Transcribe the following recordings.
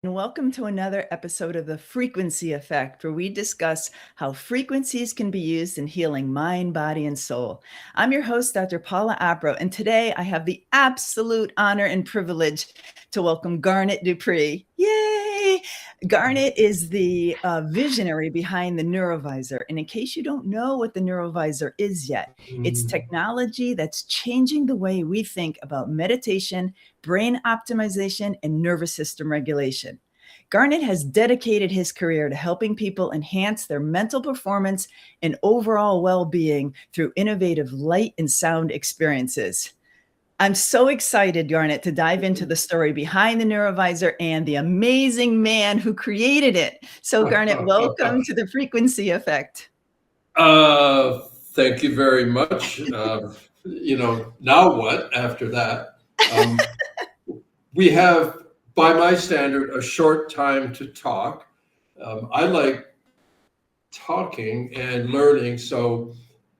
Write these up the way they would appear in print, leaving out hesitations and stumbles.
And welcome to another episode of The Frequency Effect, where we discuss how frequencies can be used in healing mind, body, and soul. I'm your host, Dr. Paula Abro, and today I have the absolute honor and privilege to welcome Garnet Dupuis. Yay! Garnet is the visionary behind the NeuroVIZR. And in case you don't know what the NeuroVIZR is yet, it's technology that's changing the way we think about meditation, brain optimization, and nervous system regulation. Garnet has dedicated his career to helping people enhance their mental performance and overall well-being through innovative light and sound experiences. I'm so excited, Garnet, to dive into the story behind the NeuroVIZR and the amazing man who created it. So, Garnet, welcome to the Frequency Effect. Thank you very much. Now what after that? We have, by my standard, a short time to talk. I like talking and learning. So,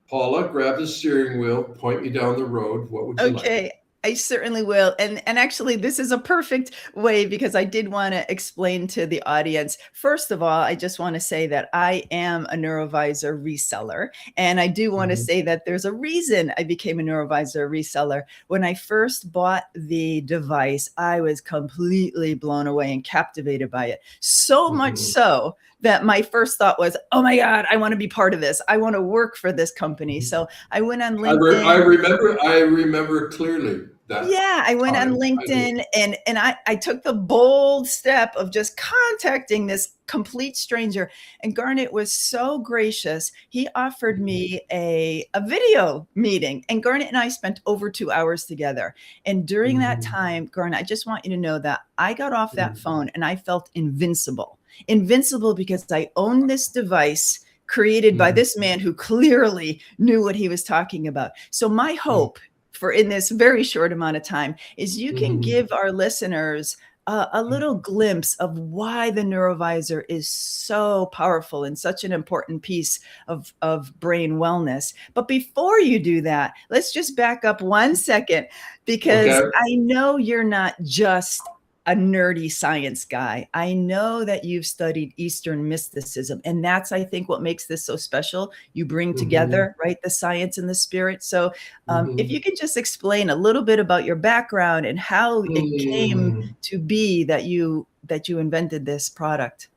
Paula, grab the steering wheel, point me down the road. What would you like? Okay, I certainly will. And actually, this is a perfect way because I did want to explain to the audience. First of all, I just want to say that I am a NeuroVIZR reseller. And I do want to say that there's a reason I became a NeuroVIZR reseller. When I first bought the device, I was completely blown away and captivated by it. So much so that my first thought was, oh my God, I want to be part of this. I want to work for this company. So I went on LinkedIn. I remember clearly that. Yeah, I went on LinkedIn and I took the bold step of just contacting this complete stranger. And Garnet was so gracious. He offered me a video meeting. And Garnet and I spent over 2 hours together. And during that time, Garnet, I just want you to know that I got off that phone and I felt invincible. Invincible because I owned this device created by this man who clearly knew what he was talking about. So my hope for in this very short amount of time is you can give our listeners a little glimpse of why the NeuroVIZR is so powerful and such an important piece of brain wellness. But before you do that, let's just back up 1 second, because I know you're not just a nerdy science guy. I know that you've studied Eastern mysticism, and that's, I think, what makes this so special. You bring together, right, the science and the spirit. So if you can just explain a little bit about your background and how it came to be that you invented this product.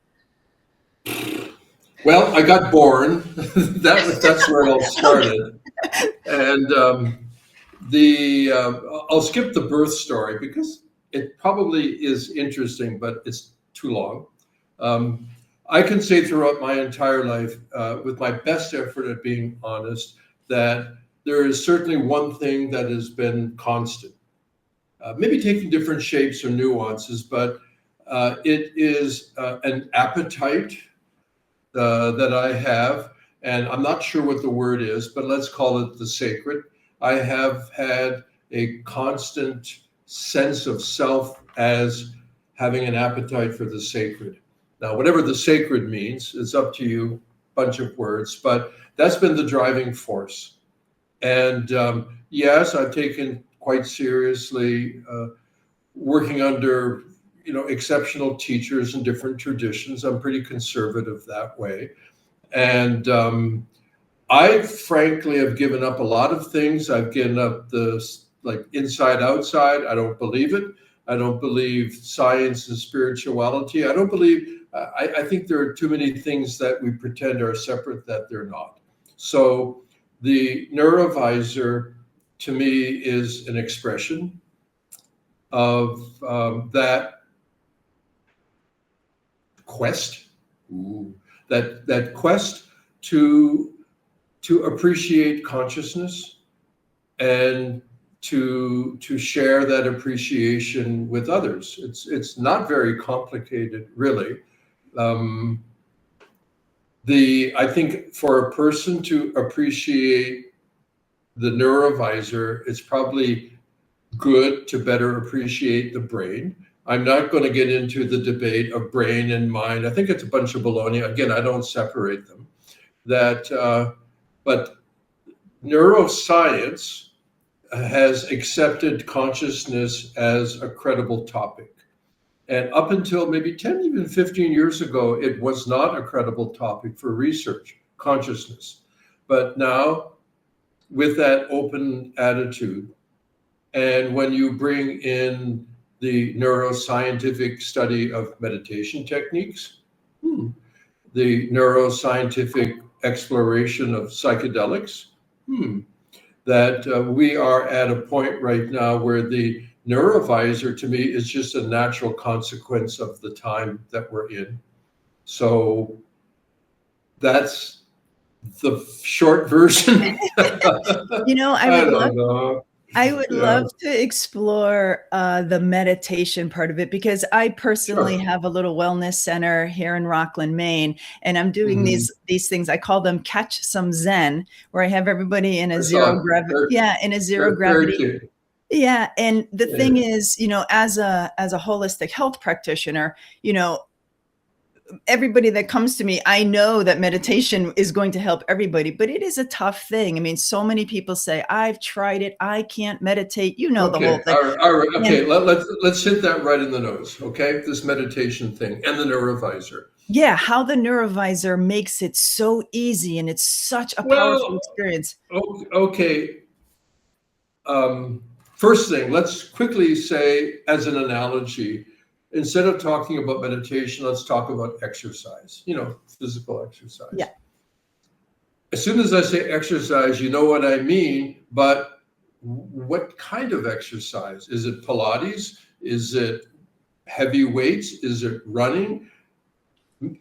Well, I got born. That's where it all started. And I'll skip the birth story because it probably is interesting, but it's too long. I can say throughout my entire life, with my best effort at being honest, that there is certainly one thing that has been constant, maybe taking different shapes or nuances, but it is an appetite that I have, and I'm not sure what the word is, but let's call it the sacred. I have had a constant sense of self as having an appetite for the sacred. Now, whatever the sacred means, it's up to you, bunch of words, but that's been the driving force. And yes, I've taken quite seriously working under exceptional teachers in different traditions. I'm pretty conservative that way. And I frankly have given up a lot of things. I've given up like inside outside. I don't believe it. I don't believe science and spirituality. I think there are too many things that we pretend are separate that they're not. So the NeuroVIZR to me is an expression of that quest, that quest to appreciate consciousness and to share that appreciation with others. It's not very complicated, really. I think for a person to appreciate the NeuroVIZR, it's probably good to better appreciate the brain. I'm not going to get into the debate of brain and mind. I think it's a bunch of baloney. Again, I don't separate them. But neuroscience has accepted consciousness as a credible topic. And up until maybe 10, even 15 years ago, it was not a credible topic for research, consciousness. But now, with that open attitude, and when you bring in the neuroscientific study of meditation techniques, the neuroscientific exploration of psychedelics, that we are at a point right now where the NeuroVIZR, to me, is just a natural consequence of the time that we're in. So that's the short version. I would love to explore the meditation part of it, because I personally have a little wellness center here in Rockland, Maine, and I'm doing these things. I call them Catch Some Zen, where I have everybody in a zero gravity. Yeah. And the thing is, as a holistic health practitioner, everybody that comes to me, I know that meditation is going to help everybody, but it is a tough thing. I mean, so many people say, I've tried it, I can't meditate, the whole thing. All right. Okay. Let's hit that right in the nose. Okay. This meditation thing and the NeuroVIZR. Yeah. How the NeuroVIZR makes it so easy, and it's such a powerful experience. Okay. First thing, let's quickly say, as an analogy, instead of talking about meditation, let's talk about exercise, physical exercise. Yeah. As soon as I say exercise, you know what I mean, but what kind of exercise? Is it Pilates? Is it heavy weights? Is it running?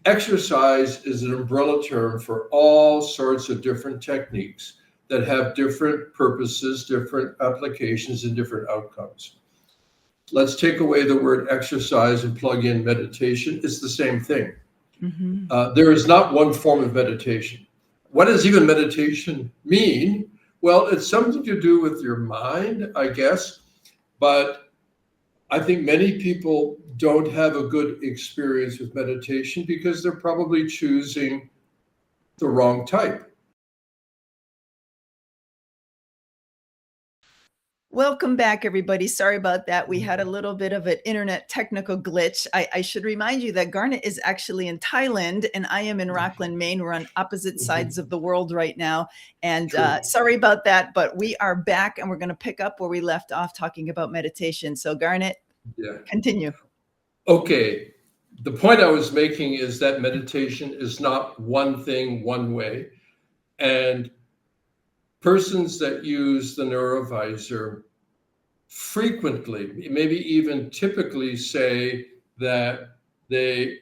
Exercise is an umbrella term for all sorts of different techniques that have different purposes, different applications, and different outcomes. Let's take away the word exercise and plug in meditation. It's the same thing. There is not one form of meditation. What does even meditation mean? Well, it's something to do with your mind, I guess. But I think many people don't have a good experience with meditation because they're probably choosing the wrong type. Welcome back, everybody. Sorry about that. We had a little bit of an internet technical glitch. I should remind you that Garnet is actually in Thailand and I am in Rockland, Maine. We're on opposite sides of the world right now. And sorry about that, but we are back and we're going to pick up where we left off talking about meditation. So Garnet, continue. Okay. The point I was making is that meditation is not one thing, one way. And persons that use the NeuroVIZR frequently, maybe even typically, say that they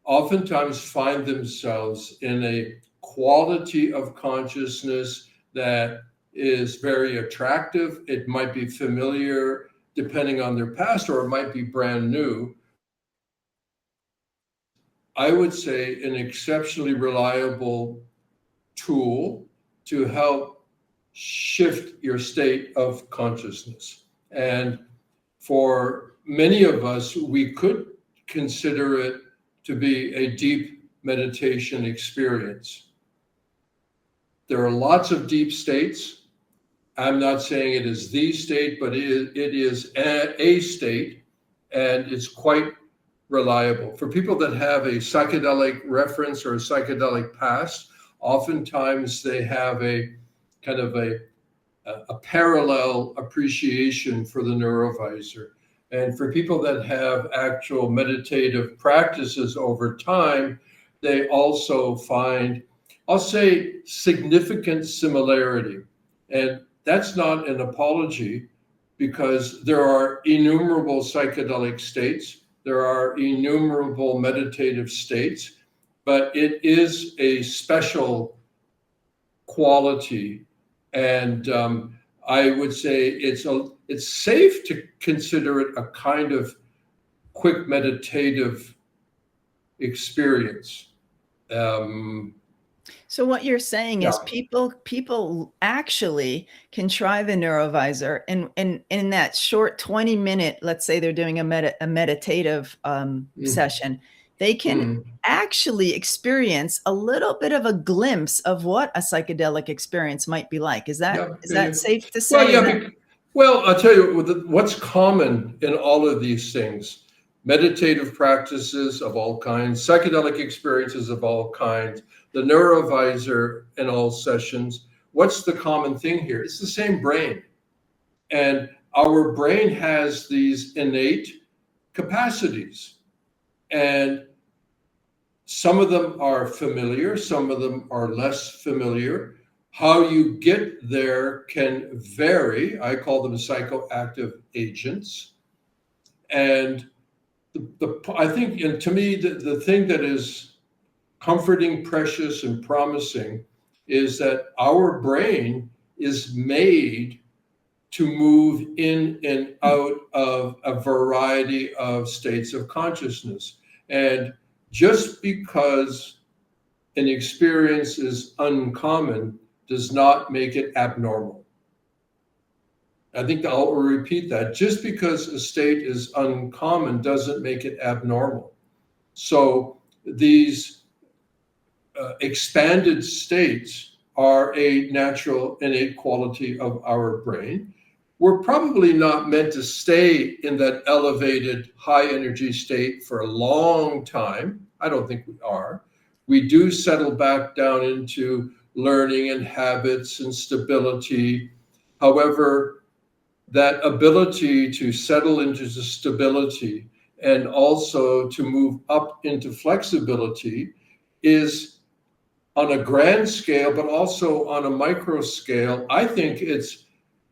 oftentimes find themselves in a quality of consciousness that is very attractive. It might be familiar depending on their past, or it might be brand new. I would say an exceptionally reliable tool to help shift your state of consciousness. And for many of us, we could consider it to be a deep meditation experience. There are lots of deep states. I'm not saying it is the state, but it is a state, and it's quite reliable. For people that have a psychedelic reference or a psychedelic past, oftentimes they have a kind of a parallel appreciation for the NeuroVIZR. And for people that have actual meditative practices over time, they also find, I'll say, significant similarity. And that's not an apology, because there are innumerable psychedelic states, there are innumerable meditative states, but it is a special quality. And I would say it's safe to consider it a kind of quick meditative experience. So what you're saying is people actually can try the NeuroVIZR, and in that short 20-minute, let's say they're doing a meditative session, they can actually experience a little bit of a glimpse of what a psychedelic experience might be like. Is that safe to say? Well, I'll tell you what's common in all of these things meditative practices of all kinds, psychedelic experiences of all kinds, the NeuroVIZR in all sessions. What's the common thing here? It's the same brain. And our brain has these innate capacities. And some of them are familiar, some of them are less familiar. How you get there can vary. I call them psychoactive agents. And I think, and to me, the thing that is comforting, precious, and promising is that our brain is made to move in and out of a variety of states of consciousness. And just because an experience is uncommon does not make it abnormal. I think I'll repeat that. Just because a state is uncommon doesn't make it abnormal. So these expanded states are a natural innate quality of our brain. We're probably not meant to stay in that elevated high energy state for a long time. I don't think we are. We do settle back down into learning and habits and stability. However, that ability to settle into the stability and also to move up into flexibility is on a grand scale, but also on a micro scale. I think it's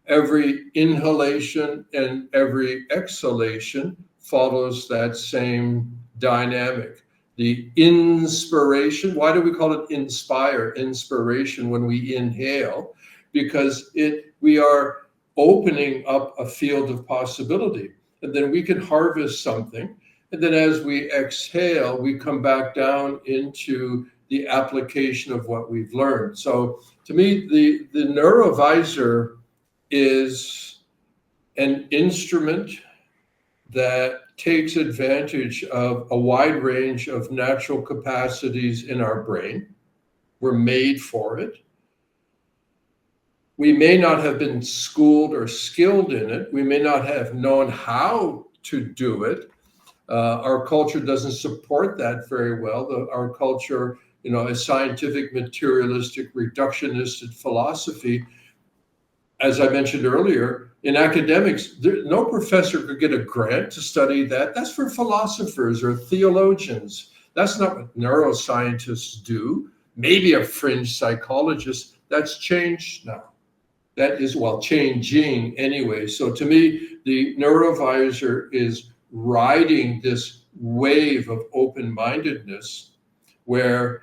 every inhalation and every exhalation follows that same dynamic. The inspiration, why do we call it inspiration when we inhale? Because we are opening up a field of possibility, and then we can harvest something. And then as we exhale, we come back down into the application of what we've learned. So to me, the NeuroVIZR is an instrument that takes advantage of a wide range of natural capacities in our brain. We're made for it. We may not have been schooled or skilled in it. We may not have known how to do it. Our culture doesn't support that very well. Our culture, a scientific, materialistic, reductionist philosophy. As I mentioned earlier, in academics, no professor could get a grant to study that. That's for philosophers or theologians. That's not what neuroscientists do. Maybe a fringe psychologist. That's changed now. That is, changing anyway. So to me, the NeuroVIZR is riding this wave of open-mindedness, where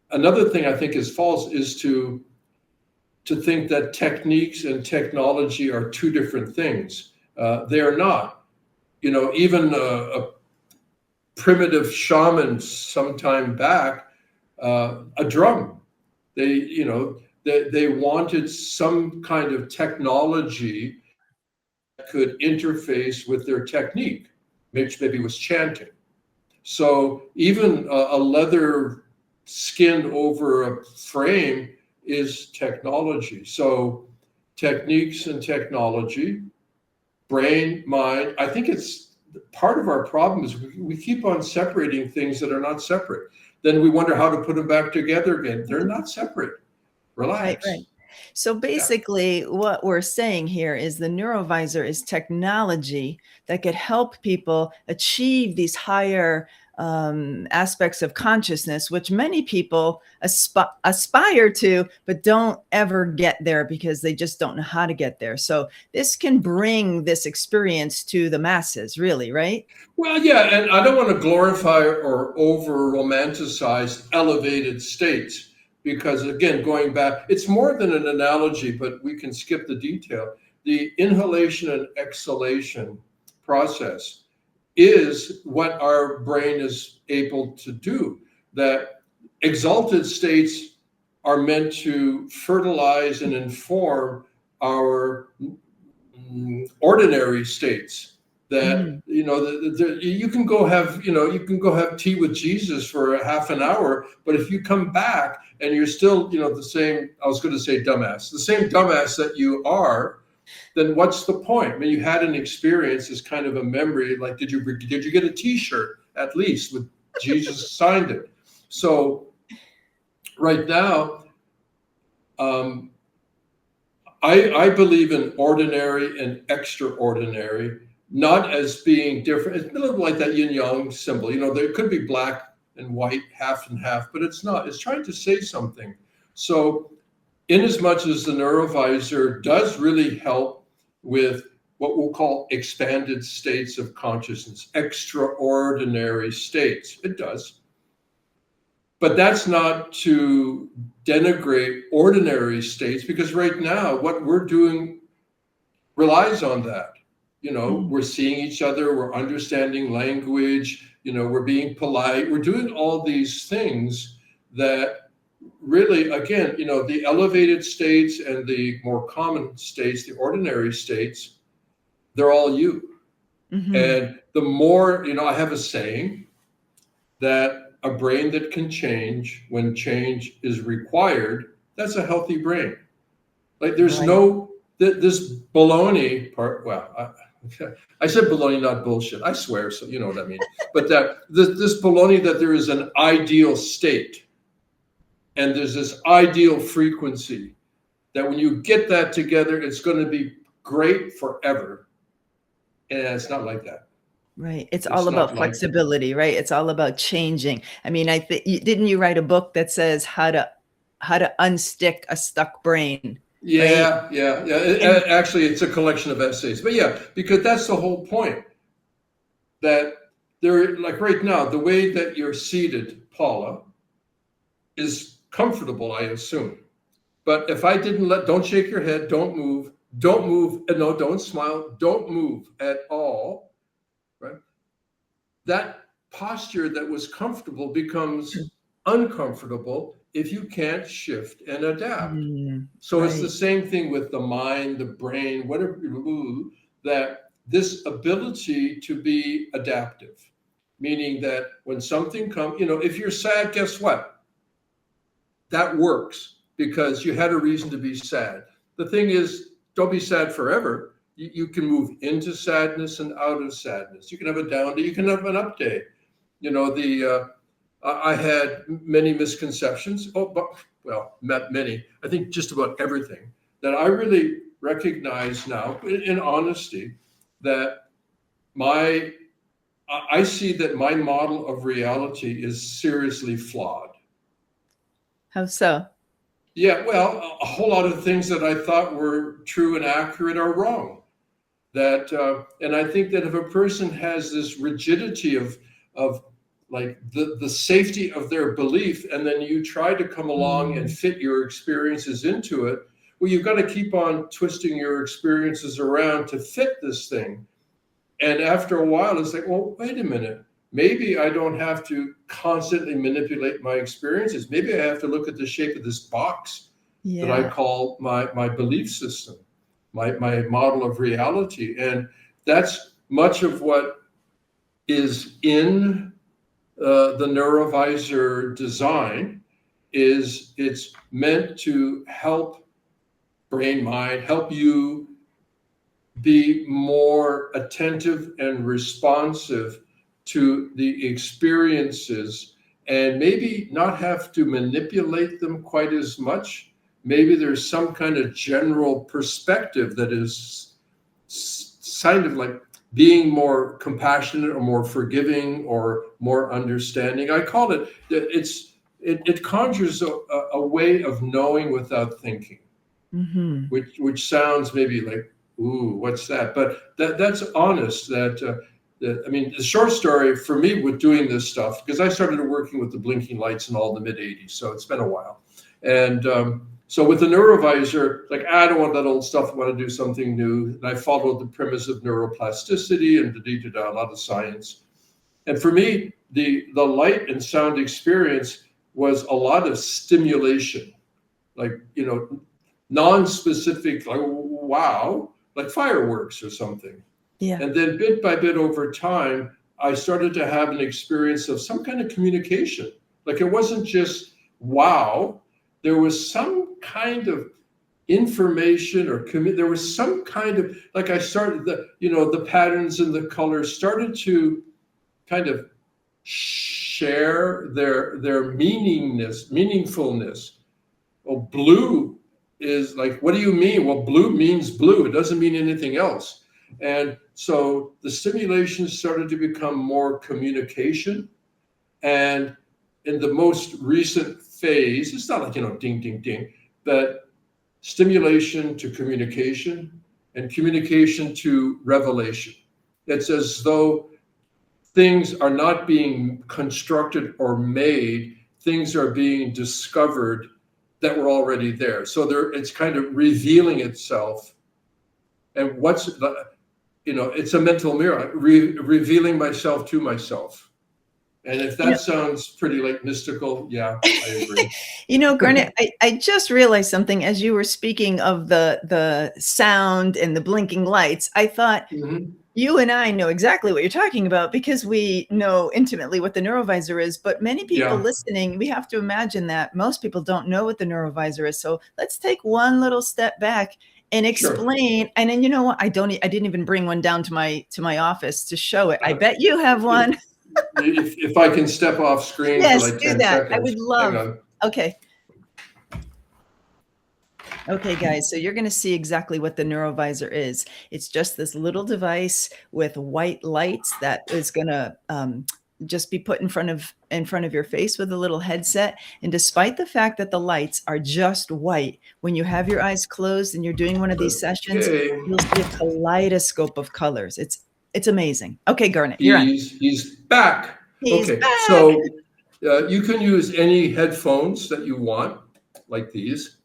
another thing I think is false is to think that techniques and technology are two different things. They are not. Even a primitive shaman sometime back, a drum, they wanted some kind of technology that could interface with their technique, which maybe was chanting. So even a leather skin over a frame is technology. So techniques and technology, brain, mind, I think it's part of our problem is we keep on separating things that are not separate. Then we wonder how to put them back together again. They're not separate. Relax. Right. So basically, what we're saying here is the NeuroVIZR is technology that could help people achieve these higher aspects of consciousness, which many people aspire to, but don't ever get there because they just don't know how to get there. So this can bring this experience to the masses, really, right? Well, yeah, and I don't want to glorify or over-romanticize elevated states. Because again, going back, it's more than an analogy, but we can skip the detail. The inhalation and exhalation process is what our brain is able to do. That exalted states are meant to fertilize and inform our ordinary states. That you can go have tea with Jesus for a half an hour, but if you come back and you're still the same, I was going to say dumbass, the same dumbass that you are, then what's the point? I mean, you had an experience as kind of a memory, like did you get a T-shirt at least with Jesus signed it? So right now, I believe in ordinary and extraordinary, not as being different. It's a little like that yin yang symbol. You know, there could be black and white, half and half, but it's not. It's trying to say something. So, in as much as the NeuroVIZR does really help with what we'll call expanded states of consciousness, extraordinary states, it does. But that's not to denigrate ordinary states, because right now what we're doing relies on that. You know, we're seeing each other, we're understanding language, you know, we're being polite, we're doing all these things that really, again, you know, the elevated states and the more common states, the ordinary states, they're all you. And the more, you know, I have a saying that a brain that can change when change is required, that's a healthy brain. Like there's no, this baloney part, well, I said baloney, not bullshit. I swear, so you know what I mean. But that this baloney that there is an ideal state and there's this ideal frequency that when you get that together, it's going to be great forever. And it's not like that. Right. It's all about flexibility, right? It's all about changing. I mean, didn't you write a book that says how to unstick a stuck brain? Yeah, right? yeah. Actually, it's a collection of essays. But yeah, because that's the whole point. That there, like right now, the way that you're seated, Paula, is comfortable, I assume. But if I didn't don't shake your head, don't move, no, don't smile, don't move at all. Right? That posture that was comfortable becomes uncomfortable if you can't shift and adapt. So it's the same thing with the mind, the brain, whatever, that this ability to be adaptive, meaning that when something comes, you know, if you're sad, guess what? That works because you had a reason to be sad. The thing is, don't be sad forever. You can move into sadness and out of sadness. You can have a down day, you can have an up day. You know, I had many misconceptions. Not many. I think just about everything that I really recognize now, in honesty, that I see that my model of reality is seriously flawed. How so? Yeah, well, a whole lot of things that I thought were true and accurate are wrong. And I think that if a person has this rigidity of like the safety of their belief, and then you try to come along and fit your experiences into it, well, you've got to keep on twisting your experiences around to fit this thing. And after a while, it's like, well, wait a minute. Maybe I don't have to constantly manipulate my experiences. Maybe I have to look at the shape of this box that I call my belief system, my model of reality. And that's much of what is in the NeuroVIZR design. Is it's meant to help brain mind, help you be more attentive and responsive to the experiences, and maybe not have to manipulate them quite as much. Maybe there's some kind of general perspective that is kind of like being more compassionate or more forgiving or more understanding. I call it, it conjures a way of knowing without thinking, which sounds maybe like, ooh, what's that? But that's honest. I mean, the short story for me with doing this stuff, because I started working with the blinking lights in all the mid 80s, so it's been a while. And so with the NeuroVIZR, like, I don't want that old stuff, I want to do something new. And I followed the premise of neuroplasticity and a lot of science. And for me, the light and sound experience was a lot of stimulation, like, you know, non-specific, like, wow, like fireworks or something. Yeah. And then bit by bit over time, I started to have an experience of some kind of communication. Like, it wasn't just wow, there was some kind of information or there was some kind of, like, I started the patterns and the colors started to kind of share their meaningfulness. Well, blue is like, what do you mean? Well, blue means blue. It doesn't mean anything else. And so the stimulation started to become more communication. And in the most recent phase, it's not like, ding, ding, ding, but stimulation to communication and communication to revelation. It's as though things are not being constructed or made, things are being discovered that were already there. So it's kind of revealing itself. And it's a mental mirror, revealing myself to myself. And if that sounds pretty like mystical, yeah, I agree. Garnet, I just realized something as you were speaking of the sound and the blinking lights. I thought, you and I know exactly what you're talking about because we know intimately what the NeuroVIZR is, but many people listening, we have to imagine that most people don't know what the NeuroVIZR is. So let's take one little step back and explain. Sure. And then, you know what? I didn't even bring one down to my office to show it. I bet you have one. If I can step off screen for like 10 seconds. I would love. Okay. Okay, guys, so you're going to see exactly what the NeuroVIZR is. It's just this little device with white lights that is going to just be put in front of your face with a little headset. And despite the fact that the lights are just white, when you have your eyes closed and you're doing one of these sessions, you'll see a kaleidoscope of colors. It's amazing. Okay, Garnet, you're on. He's back. He's back. So you can use any headphones that you want, like these.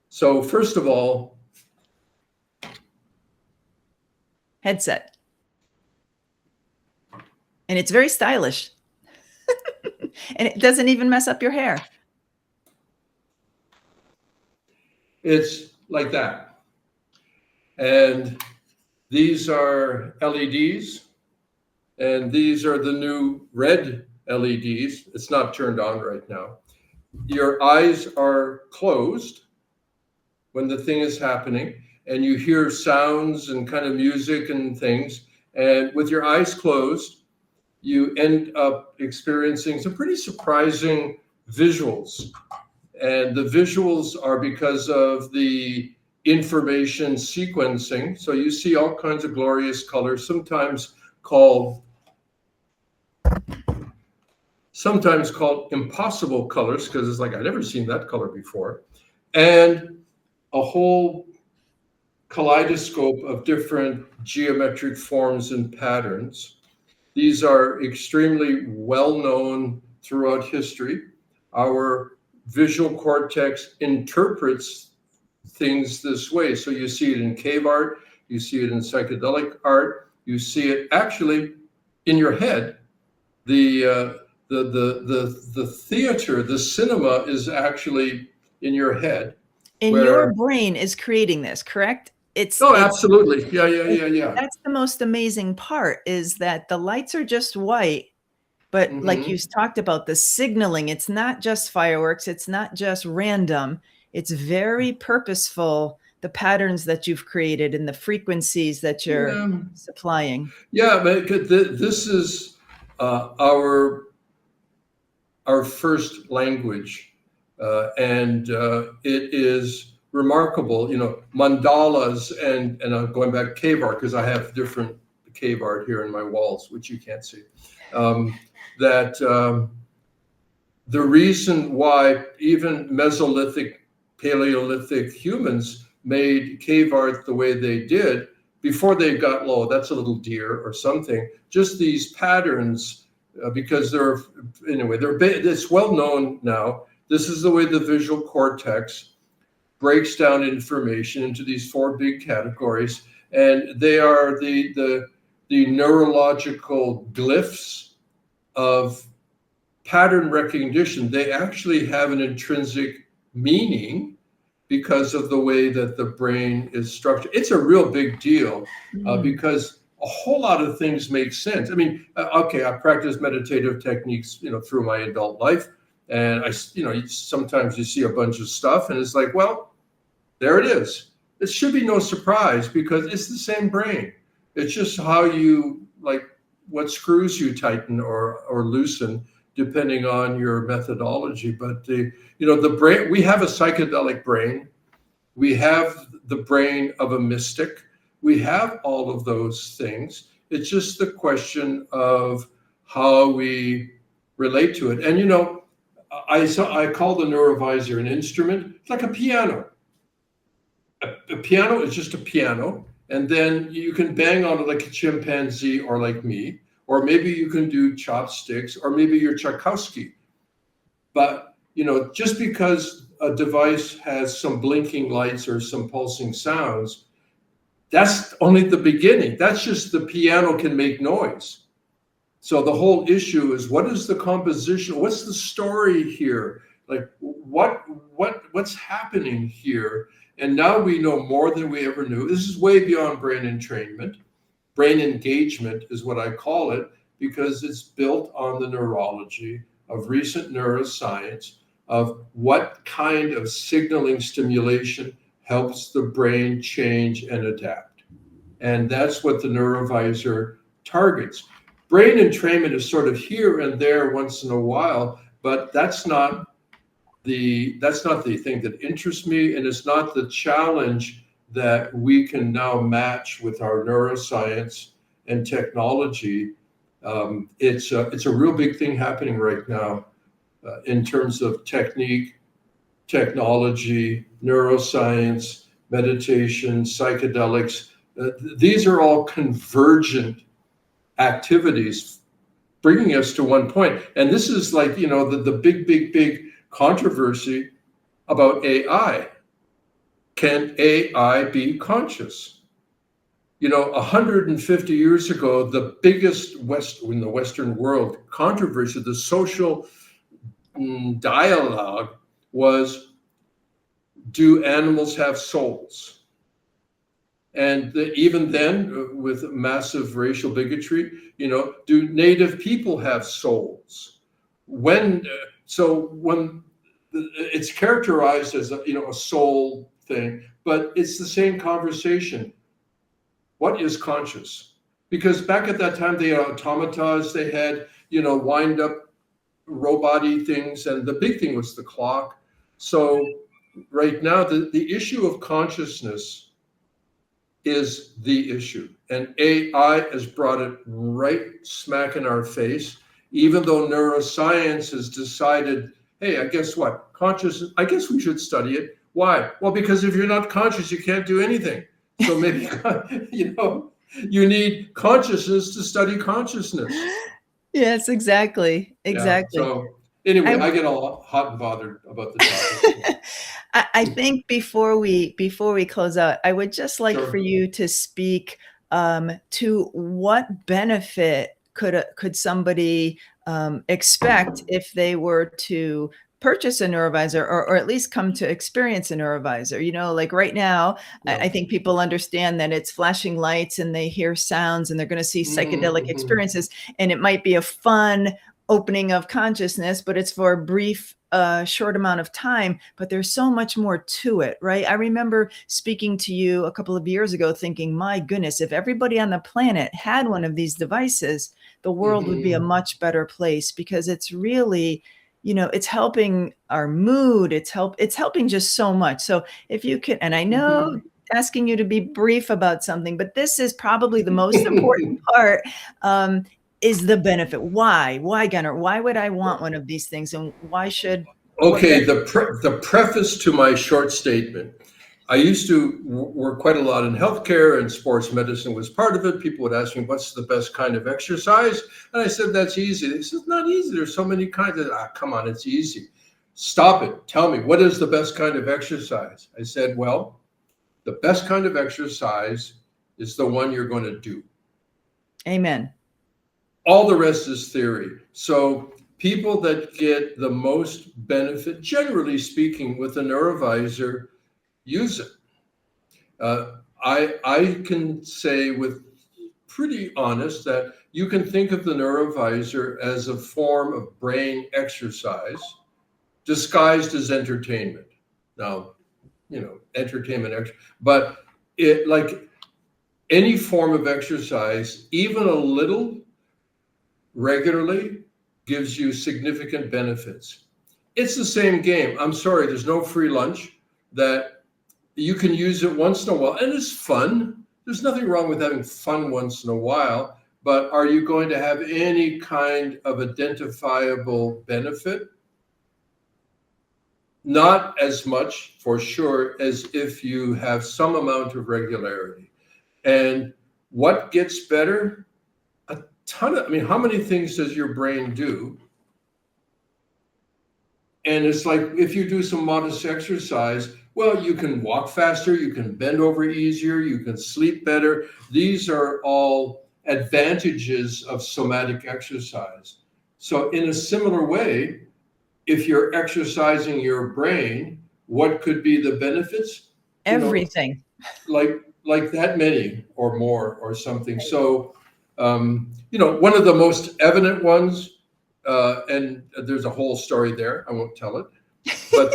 So first of all, headset. And it's very stylish. And it doesn't even mess up your hair. It's like that. And these are LEDs. And these are the new red LEDs. It's not turned on right now. Your eyes are closed when the thing is happening, and you hear sounds and kind of music and things. And with your eyes closed, you end up experiencing some pretty surprising visuals. And the visuals are because of the information sequencing. So you see all kinds of glorious colors, sometimes called impossible colors, because it's like, I've never seen that color before. And a whole kaleidoscope of different geometric forms and patterns. These are extremely well known throughout history. Our visual cortex interprets things this way. So you see it in cave art, you see it in psychedelic art, you see it actually in your head. The theater, the cinema is actually in your head. And your brain is creating this, correct? Absolutely. Yeah. That's the most amazing part, is that the lights are just white, but like you talked about, the signaling, it's not just fireworks, it's not just random, it's very purposeful, the patterns that you've created and the frequencies that you're supplying. Yeah, but this is our first language. And it is remarkable, mandalas and I'm going back to cave art because I have different cave art here in my walls, which you can't see. The reason why even Mesolithic, Paleolithic humans made cave art the way they did before they got low, that's a little deer or something, just these patterns, because it's well known now. This is the way the visual cortex breaks down information into these four big categories, and they are the neurological glyphs of pattern recognition. They actually have an intrinsic meaning because of the way that the brain is structured. It's a real big deal because a whole lot of things make sense. I mean, I practice meditative techniques, through my adult life. And sometimes you see a bunch of stuff and it's like, well, There it is. It should be no surprise because it's the same brain. It's just how you, like, what screws you tighten or loosen depending on your methodology. But the brain, we have a psychedelic brain. We have the brain of a mystic. We have all of those things. It's just the question of how we relate to it. And I call the NeuroVIZR an instrument. It's like a piano. A piano is just a piano, and then you can bang on it like a chimpanzee or like me, or maybe you can do chopsticks, or maybe you're Tchaikovsky. But just because a device has some blinking lights or some pulsing sounds, that's only the beginning. That's just the piano can make noise. So the whole issue is, what is the composition? What's the story here? Like, what's happening here? And now we know more than we ever knew. This is way beyond brain entrainment. Brain engagement is what I call it, because it's built on the neurology of recent neuroscience of what kind of signaling stimulation helps the brain change and adapt. And that's what the NeuroVIZR targets. Brain entrainment is sort of here and there once in a while, but that's not the thing that interests me, and it's not the challenge that we can now match with our neuroscience and technology. It's a real big thing happening right now in terms of technique, technology, neuroscience, meditation, psychedelics. These are all convergent activities bringing us to one point. And this is like, the big controversy about AI. Can AI be conscious? 150 years ago, the biggest in the Western world controversy, the social dialogue was, do animals have souls? And even then, with massive racial bigotry, do native people have souls? When it's characterized as a soul thing, but it's the same conversation. What is conscious? Because back at that time, they had automatas, they had wind up robot-y things, and the big thing was the clock. So right now, the issue of consciousness is the issue, and AI has brought it right smack in our face. Even though neuroscience has decided, hey, I guess what? Consciousness, I guess we should study it. Why? Well, because if you're not conscious, you can't do anything. So maybe, you need consciousness to study consciousness. Yes, exactly. Yeah, so anyway, I get all hot and bothered about the topic. I think before we close out, I would just like Sure. for you to speak to what benefit could somebody expect if they were to purchase a NeuroVIZR, or at least come to experience a NeuroVIZR. Like right now, Yeah. I think people understand that it's flashing lights and they hear sounds and they're going to see psychedelic experiences, and it might be a fun opening of consciousness, but it's for a brief short amount of time, but there's so much more to it, right? I remember speaking to you a couple of years ago thinking, my goodness, if everybody on the planet had one of these devices, the world would be a much better place, because it's really, it's helping our mood. It's helping just so much. So if you could, and I know asking you to be brief about something, but this is probably the most important part, is the benefit. Why, Gunnar? Why would I want one of these things, and why should? Okay, the preface to my short statement. I used to work quite a lot in healthcare, and sports medicine was part of it. People would ask me, what's the best kind of exercise? And I said, that's easy. They said, it's not easy. There's so many kinds. Come on, it's easy. Stop it. Tell me, what is the best kind of exercise? I said, well, the best kind of exercise is the one you're going to do. Amen. All the rest is theory. So people that get the most benefit, generally speaking, with a NeuroVIZR, use it. I can say with pretty honest that you can think of the NeuroVIZR as a form of brain exercise disguised as entertainment. Now, entertainment, but it, like any form of exercise, even a little regularly, gives you significant benefits. It's the same game. I'm sorry, there's no free lunch. That you can use it once in a while, and it's fun. There's nothing wrong with having fun once in a while, but are you going to have any kind of identifiable benefit? Not as much, for sure, as if you have some amount of regularity. And what gets better? A ton of, how many things does your brain do? And it's like, if you do some modest exercise, well, you can walk faster, you can bend over easier, you can sleep better. These are all advantages of somatic exercise. So in a similar way, if you're exercising your brain, what could be the benefits? Everything. Like that many or more or something. So, one of the most evident ones, and there's a whole story there, I won't tell it, but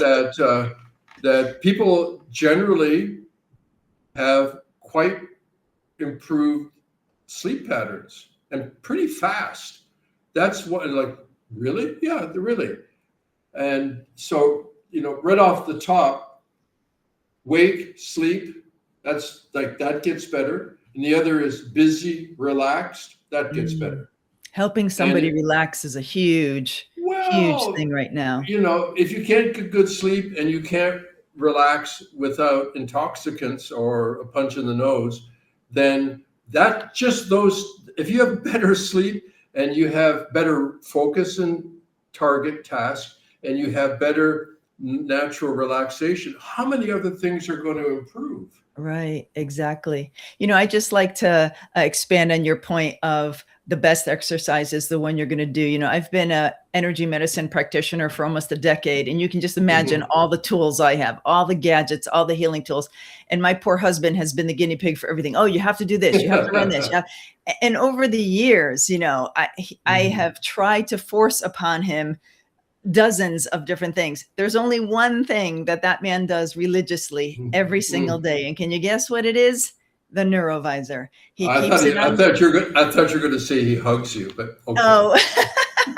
that people generally have quite improved sleep patterns, and pretty fast. That's what, like, really? Yeah, really. And so, right off the top, wake, sleep, that's like, that gets better. And the other is busy, relaxed, that gets better. Helping somebody relax is a huge thing right now. If you can't get good sleep and you can't relax without intoxicants or a punch in the nose, then if you have better sleep and you have better focus and target tasks, and you have better natural relaxation, how many other things are going to improve? Right, exactly. I just like to expand on your point of the best exercise is the one you're going to do. I've been an energy medicine practitioner for almost a decade, and you can just imagine all the tools I have, all the gadgets, all the healing tools. And my poor husband has been the guinea pig for everything. Oh, you have to do this. You have to run this. And over the years, I have tried to force upon him dozens of different things. There's only one thing that man does religiously every single day. And can you guess what it is? The NeuroVIZR. I thought you were going to say he hugs you, but okay. Oh,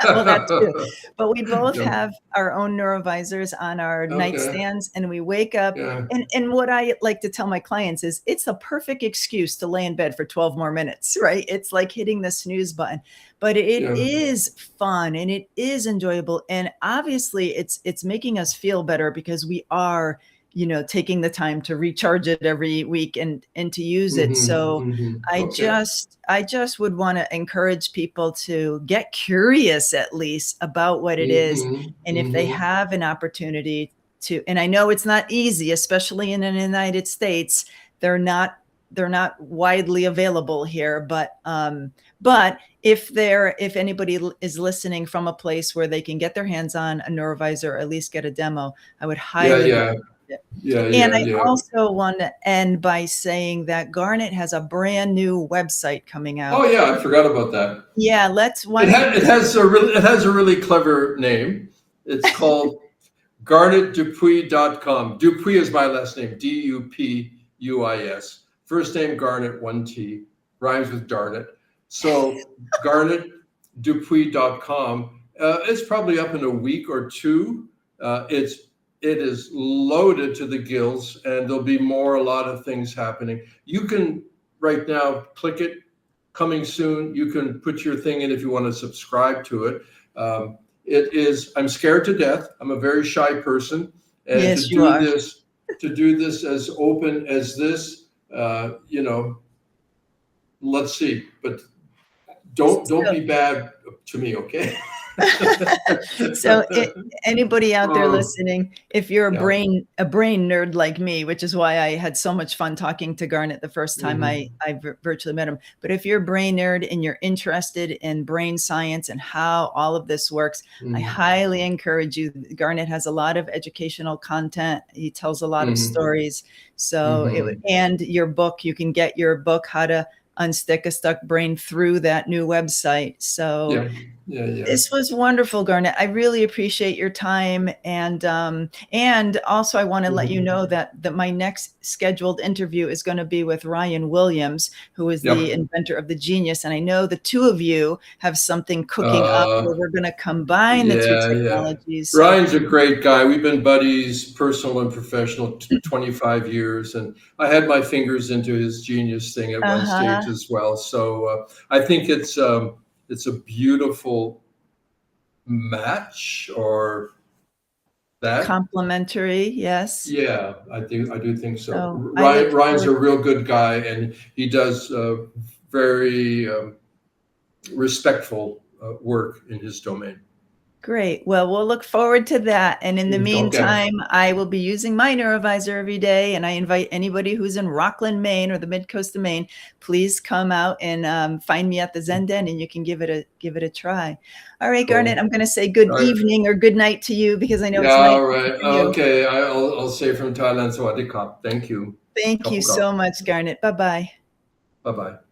well, that too. But we both have our own NeuroVIZRs on our nightstands, and we wake up. Yeah. And what I like to tell my clients is it's a perfect excuse to lay in bed for 12 more minutes, right? It's like hitting the snooze button, but it is fun and it is enjoyable. And obviously it's making us feel better because we are, taking the time to recharge it every week and to use it. So I just would want to encourage people to get curious at least about what it is. And if they have an opportunity to, and I know it's not easy, especially in the United States, they're not widely available here, but if anybody is listening from a place where they can get their hands on a NeuroVIZR or at least get a demo, I would highly recommend it. I also want to end by saying that Garnet has a brand new website coming out. Oh yeah, I forgot about that. Yeah, it has a really clever name. It's called GarnetDupuis.com. Dupuis is my last name, Dupuis. First name Garnet, 1 T, rhymes with darn it. So GarnetDupuis.com. It's probably up in a week or two. It is loaded to the gills, and there'll be a lot of things happening. You can right now click it, coming soon. You can put your thing in if you want to subscribe to it. It is, I'm scared to death. I'm a very shy person. And yes, to do this as open as this, let's see, but don't be bad to me, okay? So anybody out there listening, if you're a brain nerd like me, which is why I had so much fun talking to Garnet the first time I virtually met him. But if you're a brain nerd and you're interested in brain science and how all of this works, I highly encourage you. Garnet has a lot of educational content. He tells a lot of stories. So and your book, you can get your book, How to unstick a stuck brain through that new website. So Yeah, yeah. this was wonderful, Garnet. I really appreciate your time, and also I want to let you know that my next scheduled interview is going to be with Ryan Williams, who is the Yep. inventor of the Genius, and I know the two of you have something cooking up where Uh, we're going to combine the two yeah. technologies. So Ryan's a great guy. We've been buddies, personal and professional, 25 years, and I had my fingers into his Genius thing at one stage as well. So I think it's a beautiful match, or that. complementary, yes. Yeah, I do think so. So I look Ryan's forward. a real good guy, and he does very respectful work in his domain. Great. Well, we'll look forward to that. And in the Okay. meantime, I will be using my NeuroVIZR every day. And I invite anybody who's in Rockland, Maine, or the mid coast of Maine, please come out and find me at the Zen Den, and you can give it a try. All right, Garnet, Cool. I'm going to say good All right. evening or good night to you, because I know Yeah, it's night all right. for you. Okay, I'll say from Thailand, Sawadee Krap. Thank you. Thank you so much, Garnet. Bye-bye. Bye-bye.